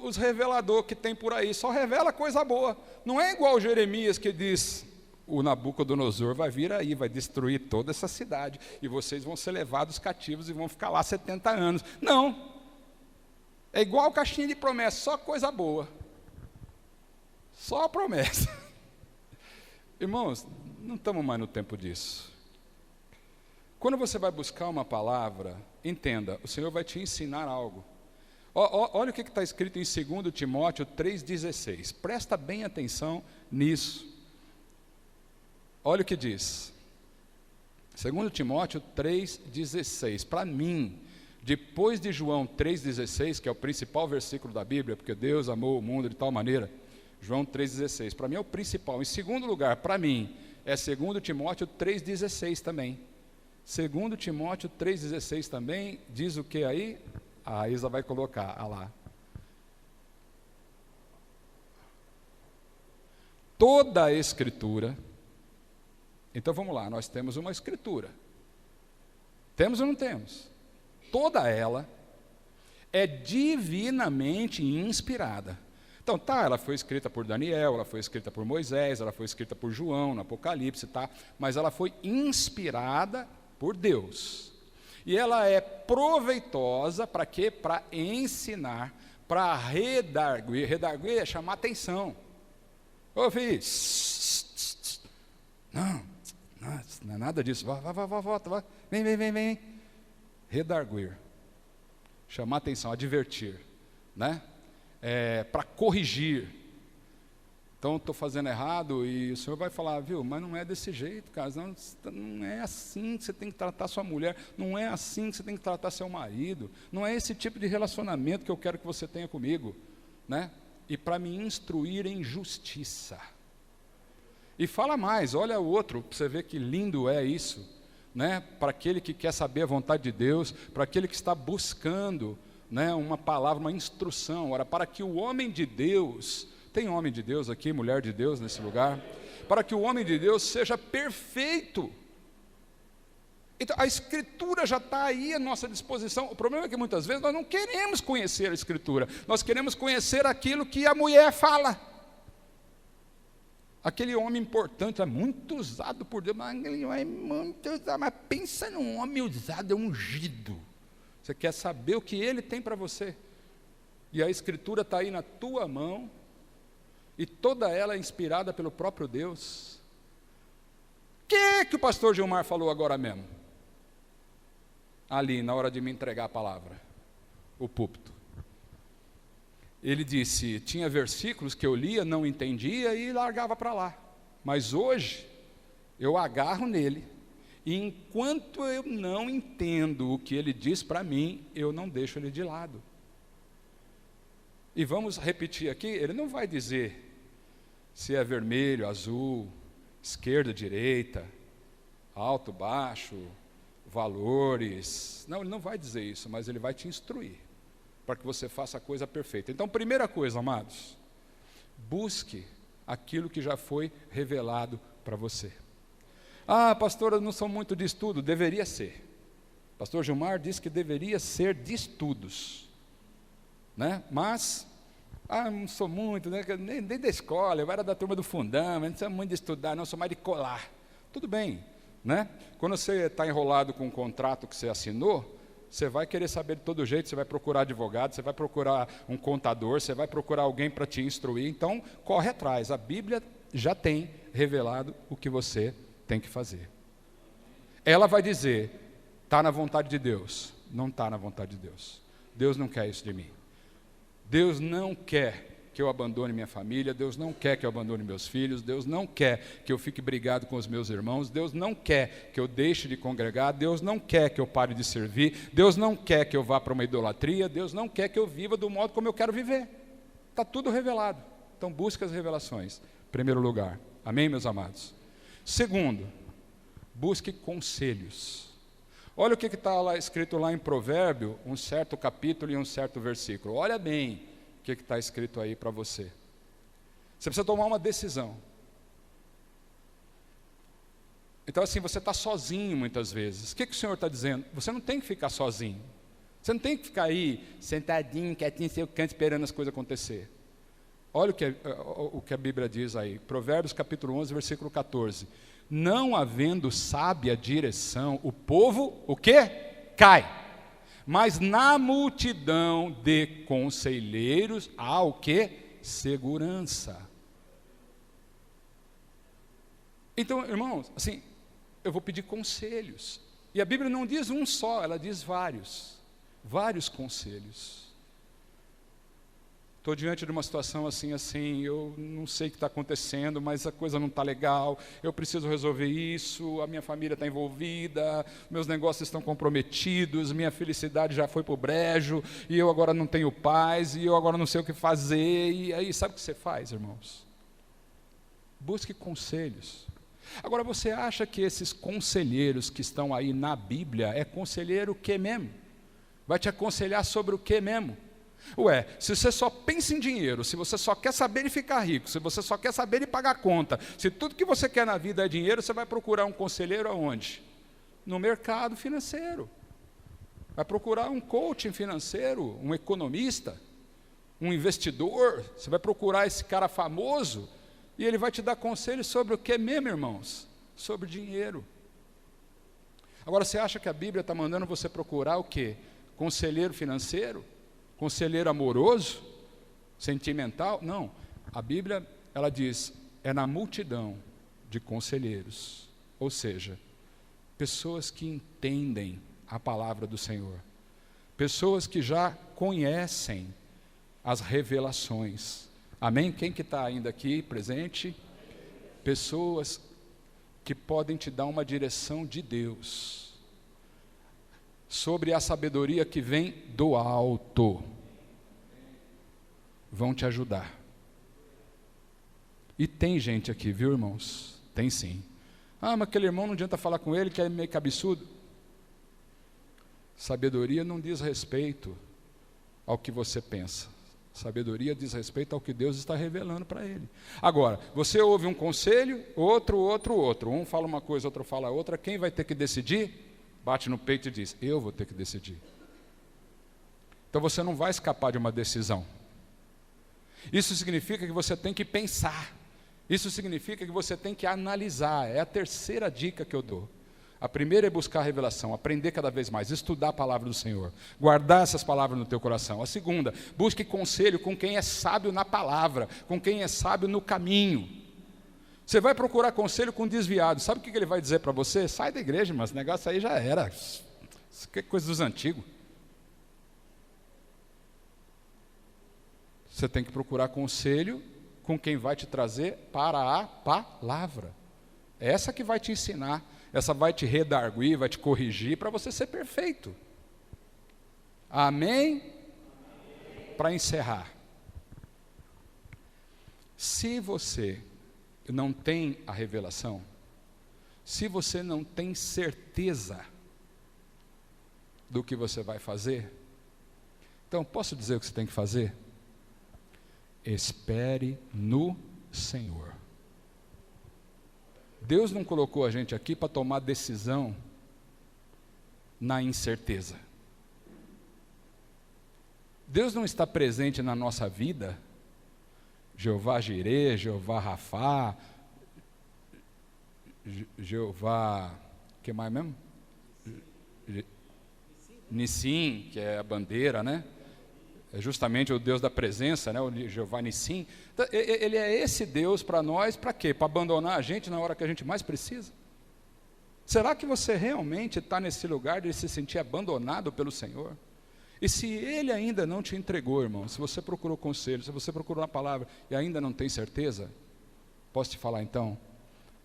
os reveladores que tem por aí, só revela coisa boa. Não é igual Jeremias que diz, o Nabucodonosor vai vir aí, vai destruir toda essa cidade, e vocês vão ser levados cativos e vão ficar lá 70 anos. Não. É igual caixinha de promessa, só coisa boa. Só a promessa. Irmãos, não estamos mais no tempo disso. Quando você vai buscar uma palavra, entenda, o Senhor vai te ensinar algo. Olha o que está escrito em 2 Timóteo 3,16. Presta bem atenção nisso. Olha o que diz. 2 Timóteo 3,16. Para mim, depois de João 3,16, que é o principal versículo da Bíblia, porque Deus amou o mundo de tal maneira, João 3,16, para mim é o principal. Em segundo lugar, para mim, é 2 Timóteo 3,16 também. 2 Timóteo 3,16 também, diz o que aí? A Isa vai colocar, lá. Toda a Escritura, então vamos lá, nós temos uma Escritura. Temos ou não temos? Toda ela é divinamente inspirada. Então, ela foi escrita por Daniel, ela foi escrita por Moisés, ela foi escrita por João, no Apocalipse, mas ela foi inspirada por Deus. E ela é proveitosa para quê? Para ensinar, para redarguir. Redarguir é chamar atenção. Ô filho, não é nada disso, volta, vem. Redarguir, chamar atenção, advertir, né? Para corrigir. Então, estou fazendo errado e o senhor vai falar, viu, mas não é desse jeito, cara, não é assim que você tem que tratar sua mulher, não é assim que você tem que tratar seu marido, não é esse tipo de relacionamento que eu quero que você tenha comigo, né? E para me instruir em justiça. E fala mais, olha o outro, para você ver que lindo é isso, né? Para aquele que quer saber a vontade de Deus, para aquele que está buscando, né, uma palavra, uma instrução. Ora, para que o homem de Deus, tem homem de Deus aqui, mulher de Deus nesse lugar, para que o homem de Deus seja perfeito. Então, a Escritura já está aí à nossa disposição. O problema é que muitas vezes nós não queremos conhecer a Escritura, nós queremos conhecer aquilo que a mulher fala. Aquele homem importante, é muito usado por Deus, mas ele não é muito usado, mas pensa num homem usado, é ungido. Você quer saber o que ele tem para você. E a Escritura está aí na tua mão, e toda ela é inspirada pelo próprio Deus. O que o pastor Gilmar falou agora mesmo? Ali, na hora de me entregar a palavra, o púlpito. Ele disse, tinha versículos que eu lia, não entendia e largava para lá. Mas hoje, eu agarro nele. E enquanto eu não entendo o que ele diz para mim, eu não deixo ele de lado. E vamos repetir aqui, ele não vai dizer se é vermelho, azul, esquerda, direita, alto, baixo, valores. Não, ele não vai dizer isso, mas ele vai te instruir, para que você faça a coisa perfeita. Então, primeira coisa, amados, busque aquilo que já foi revelado para você. Ah, pastor, eu não sou muito de estudo. Deveria ser. Pastor Gilmar disse que deveria ser de estudos, né? Mas, não sou muito, né? nem da escola, eu era da turma do fundão, não sou muito de estudar, não, sou mais de colar. Tudo bem, né? Quando você está enrolado com um contrato que você assinou, você vai querer saber de todo jeito, você vai procurar advogado, você vai procurar um contador, você vai procurar alguém para te instruir. Então, corre atrás. A Bíblia já tem revelado o que você tem que fazer. Ela vai dizer, está na vontade de Deus. Não está na vontade de Deus. Deus não quer isso de mim. Deus não quer que eu abandone minha família, Deus não quer que eu abandone meus filhos, Deus não quer que eu fique brigado com os meus irmãos, Deus não quer que eu deixe de congregar, Deus não quer que eu pare de servir, Deus não quer que eu vá para uma idolatria, Deus não quer que eu viva do modo como eu quero viver. Está tudo revelado. Então busca as revelações, em primeiro lugar. Amém, meus amados? Segundo, busque conselhos. Olha o que está escrito lá em Provérbio, um certo capítulo e um certo versículo. Olha bem o que está escrito aí para você. Você precisa tomar uma decisão. Então, assim, você está sozinho muitas vezes. O que o Senhor está dizendo? Você não tem que ficar sozinho. Você não tem que ficar aí, sentadinho, quietinho, seu canto, esperando as coisas acontecer. Olha o que a Bíblia diz aí, Provérbios capítulo 11, versículo 14. Não havendo sábia direção, o povo, o quê? Cai. Mas na multidão de conselheiros há o quê? Segurança. Então, irmãos, assim, eu vou pedir conselhos. E a Bíblia não diz um só, ela diz vários. Vários conselhos. Estou diante de uma situação assim, eu não sei o que está acontecendo, mas a coisa não está legal, eu preciso resolver isso, a minha família está envolvida, meus negócios estão comprometidos, minha felicidade já foi para o brejo, e eu agora não tenho paz, e eu agora não sei o que fazer, e aí sabe o que você faz, irmãos? Busque conselhos. Agora, você acha que esses conselheiros que estão aí na Bíblia, é conselheiro o que mesmo? Vai te aconselhar sobre o que mesmo? Ué, se você só pensa em dinheiro, se você só quer saber de ficar rico, se você só quer saber de pagar conta, se tudo que você quer na vida é dinheiro, você vai procurar um conselheiro aonde? no mercado financeiro. Vai procurar um coaching financeiro, um economista, um investidor. Você vai procurar esse cara famoso e ele vai te dar conselhos sobre o que mesmo, irmãos? Sobre dinheiro. Agora, você acha que a Bíblia está mandando você procurar o quê? Conselheiro financeiro? Conselheiro amoroso? Sentimental? Não. A Bíblia, ela diz, é na multidão de conselheiros. Ou seja, pessoas que entendem a palavra do Senhor. Pessoas que já conhecem as revelações. Amém? Quem que está ainda aqui presente? Pessoas que podem te dar uma direção de Deus. Sobre a sabedoria que vem do alto. Vão te ajudar. E tem gente aqui, viu, irmãos? Tem sim. Ah, mas aquele irmão não adianta falar com ele, que é meio cabeçudo. Sabedoria não diz respeito ao que você pensa. Sabedoria diz respeito ao que Deus está revelando para ele. Agora, você ouve um conselho, outro. Um fala uma coisa, outro fala outra. Quem vai ter que decidir? Bate no peito e diz, eu vou ter que decidir. Então você não vai escapar de uma decisão. Isso significa que você tem que pensar. Isso significa que você tem que analisar. É a terceira dica que eu dou. A primeira é buscar a revelação, aprender cada vez mais, estudar a palavra do Senhor, guardar essas palavras no teu coração. A segunda, busque conselho com quem é sábio na palavra, com quem é sábio no caminho. Você vai procurar conselho com desviado, sabe o que ele vai dizer para você? Sai da igreja, mas esse negócio aí já era, isso é coisa dos antigos. Você tem que procurar conselho com quem vai te trazer para a palavra. É essa que vai te ensinar. Essa vai te redarguir, vai te corrigir para você ser perfeito. Amém? Para encerrar. Se você não tem a revelação, se você não tem certeza do que você vai fazer, então posso dizer o que você tem que fazer? Espere no Senhor. Deus não colocou a gente aqui para tomar decisão na incerteza. Deus não está presente na nossa vida, Jeová Jirê, Jeová Rafá, Jeová, o que mais mesmo? Nissim, que é a bandeira, né? É justamente o Deus da presença, né? O Jeová Nissim. Então, ele é esse Deus para nós, para quê? Para abandonar a gente na hora que a gente mais precisa? Será que você realmente está nesse lugar de se sentir abandonado pelo Senhor? E se Ele ainda não te entregou, irmão, se você procurou conselho, se você procurou a palavra e ainda não tem certeza, posso te falar então?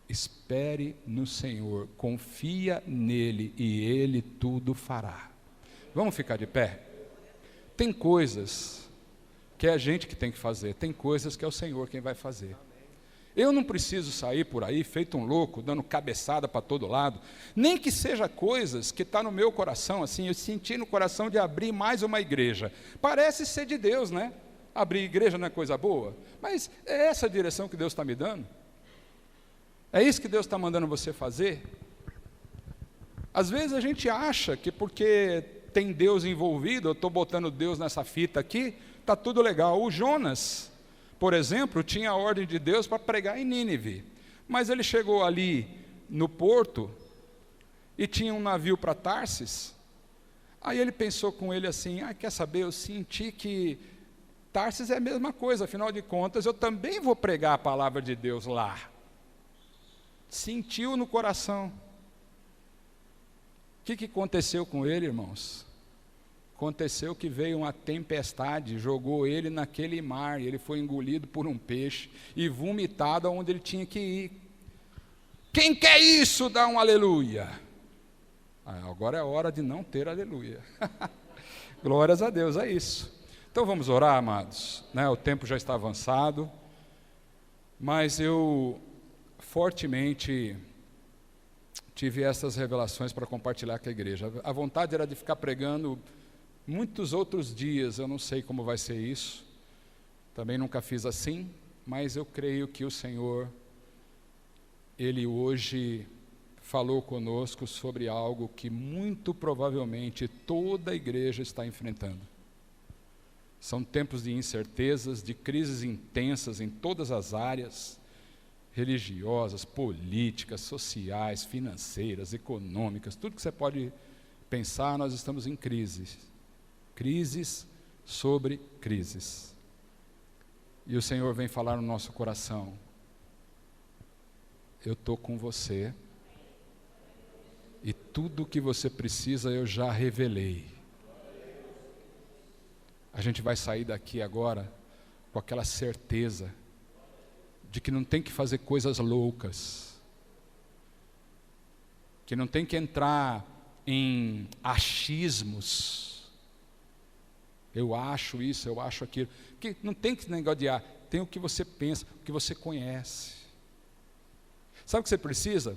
Espere no Senhor, confia nele e Ele tudo fará. Vamos ficar de pé? Tem coisas que é a gente que tem que fazer, tem coisas que é o Senhor quem vai fazer. Eu não preciso sair por aí feito um louco, dando cabeçada para todo lado, nem que seja coisas que está no meu coração, assim, eu senti no coração de abrir mais uma igreja. Parece ser de Deus, né? Abrir igreja não é coisa boa, mas é essa a direção que Deus está me dando? É isso que Deus está mandando você fazer? Às vezes a gente acha que porque tem Deus envolvido, eu estou botando Deus nessa fita aqui, está tudo legal. O Jonas, por exemplo, tinha a ordem de Deus para pregar em Nínive, mas ele chegou ali no porto e tinha um navio para Tarsis. Aí ele pensou com ele assim, quer saber, eu senti que Tarsis é a mesma coisa, afinal de contas eu também vou pregar a palavra de Deus lá. Sentiu no coração. O que aconteceu com ele, irmãos? Aconteceu que veio uma tempestade, jogou ele naquele mar, e ele foi engolido por um peixe e vomitado aonde ele tinha que ir. Quem quer isso, dá um aleluia. Agora é hora de não ter aleluia. Glórias a Deus, é isso. Então vamos orar, amados, né? O tempo já está avançado, mas eu fortemente tive essas revelações para compartilhar com a igreja. A vontade era de ficar pregando muitos outros dias, eu não sei como vai ser isso, também nunca fiz assim, mas eu creio que o Senhor, Ele hoje falou conosco sobre algo que muito provavelmente toda a igreja está enfrentando. São tempos de incertezas, de crises intensas em todas as áreas, religiosas, políticas, sociais, financeiras, econômicas, tudo que você pode pensar, nós estamos em crises. Crises sobre crises. E o Senhor vem falar no nosso coração: eu estou com você, e tudo o que você precisa eu já revelei. A gente vai sair daqui agora com aquela certeza de que não tem que fazer coisas loucas, que não tem que entrar em achismos. Eu acho isso, eu acho aquilo. Que não tem que negociar, tem o que você pensa, o que você conhece. Sabe o que você precisa?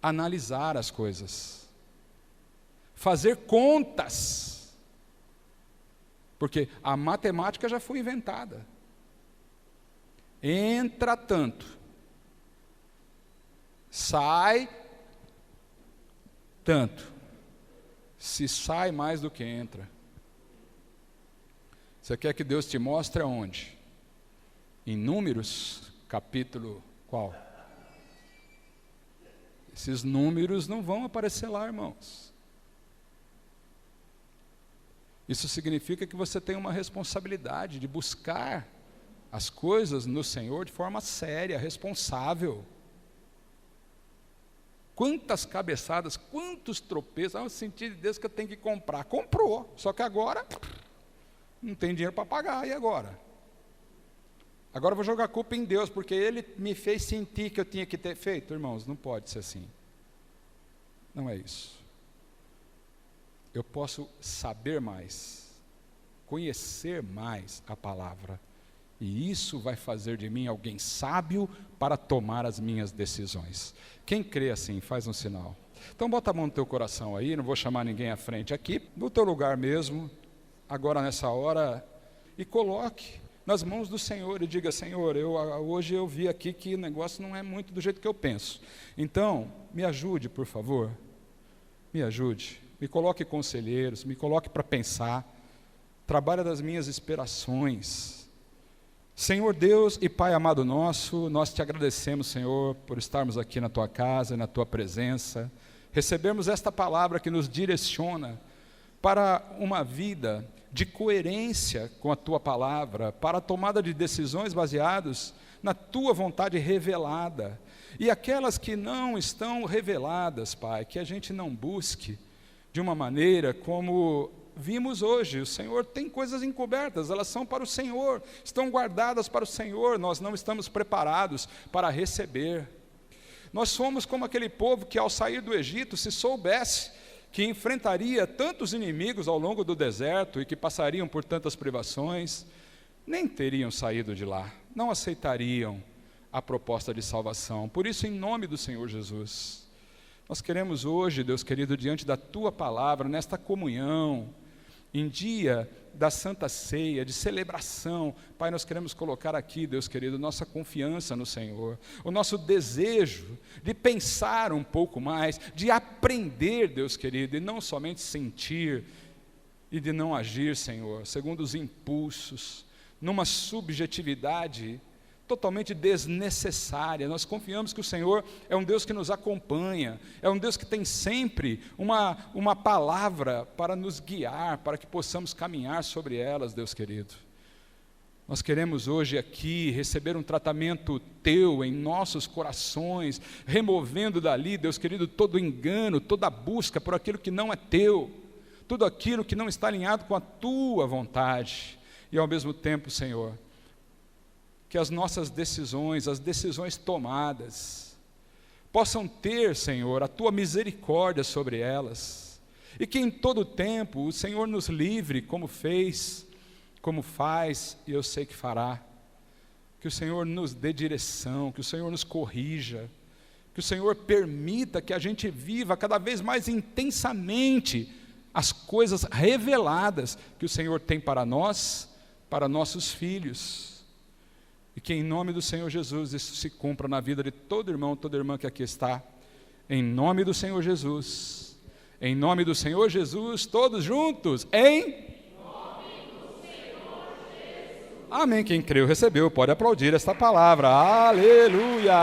Analisar as coisas, fazer contas, porque a matemática já foi inventada. Entra tanto, sai tanto. Se sai mais do que entra. Você quer que Deus te mostre aonde? Em Números, capítulo qual? Esses números não vão aparecer lá, irmãos. Isso significa que você tem uma responsabilidade de buscar as coisas no Senhor de forma séria, responsável. Quantas cabeçadas, quantos tropeços, eu senti de Deus que eu tenho que comprar. Comprou, só que agora não tem dinheiro para pagar, e agora? Agora eu vou jogar a culpa em Deus, porque Ele me fez sentir que eu tinha que ter feito. Irmãos, não pode ser assim. Não é isso. Eu posso saber mais, conhecer mais a palavra, e isso vai fazer de mim alguém sábio para tomar as minhas decisões. Quem crê assim, faz um sinal. Então bota a mão no teu coração aí, não vou chamar ninguém à frente aqui, no teu lugar mesmo, agora nessa hora, e coloque nas mãos do Senhor e diga: Senhor, hoje eu vi aqui que o negócio não é muito do jeito que eu penso. Então, me ajude, por favor. Me ajude. Me coloque conselheiros, me coloque para pensar. Trabalha das minhas inspirações. Senhor Deus e Pai amado nosso, nós te agradecemos, Senhor, por estarmos aqui na Tua casa, na Tua presença. Recebemos esta palavra que nos direciona para uma vida de coerência com a Tua palavra, para a tomada de decisões baseadas na Tua vontade revelada. E aquelas que não estão reveladas, Pai, que a gente não busque de uma maneira como vimos hoje. O Senhor tem coisas encobertas, elas são para o Senhor, estão guardadas para o Senhor, nós não estamos preparados para receber. Nós somos como aquele povo que ao sair do Egito, se soubesse que enfrentaria tantos inimigos ao longo do deserto e que passariam por tantas privações, nem teriam saído de lá, não aceitariam a proposta de salvação. Por isso, em nome do Senhor Jesus, nós queremos hoje, Deus querido, diante da Tua palavra, nesta comunhão, em dia da Santa Ceia, de celebração, Pai, nós queremos colocar aqui, Deus querido, nossa confiança no Senhor, o nosso desejo de pensar um pouco mais, de aprender, Deus querido, e não somente sentir, e de não agir, Senhor, segundo os impulsos, numa subjetividade totalmente desnecessária. Nós confiamos que o Senhor é um Deus que nos acompanha, é um Deus que tem sempre uma palavra para nos guiar, para que possamos caminhar sobre elas, Deus querido. Nós queremos hoje aqui receber um tratamento Teu em nossos corações, removendo dali, Deus querido, todo engano, toda busca por aquilo que não é Teu, tudo aquilo que não está alinhado com a Tua vontade. E ao mesmo tempo, Senhor, que as nossas decisões, as decisões tomadas, possam ter, Senhor, a Tua misericórdia sobre elas, e que em todo tempo o Senhor nos livre, como fez, como faz, e eu sei que fará. Que o Senhor nos dê direção, que o Senhor nos corrija, que o Senhor permita que a gente viva cada vez mais intensamente as coisas reveladas que o Senhor tem para nós, para nossos filhos. E que em nome do Senhor Jesus isso se cumpra na vida de todo irmão, toda irmã que aqui está, Em nome do Senhor Jesus. Em nome do Senhor Jesus, todos juntos, em nome do Senhor Jesus. Amém. Quem creu, recebeu. Pode aplaudir esta palavra. Aleluia!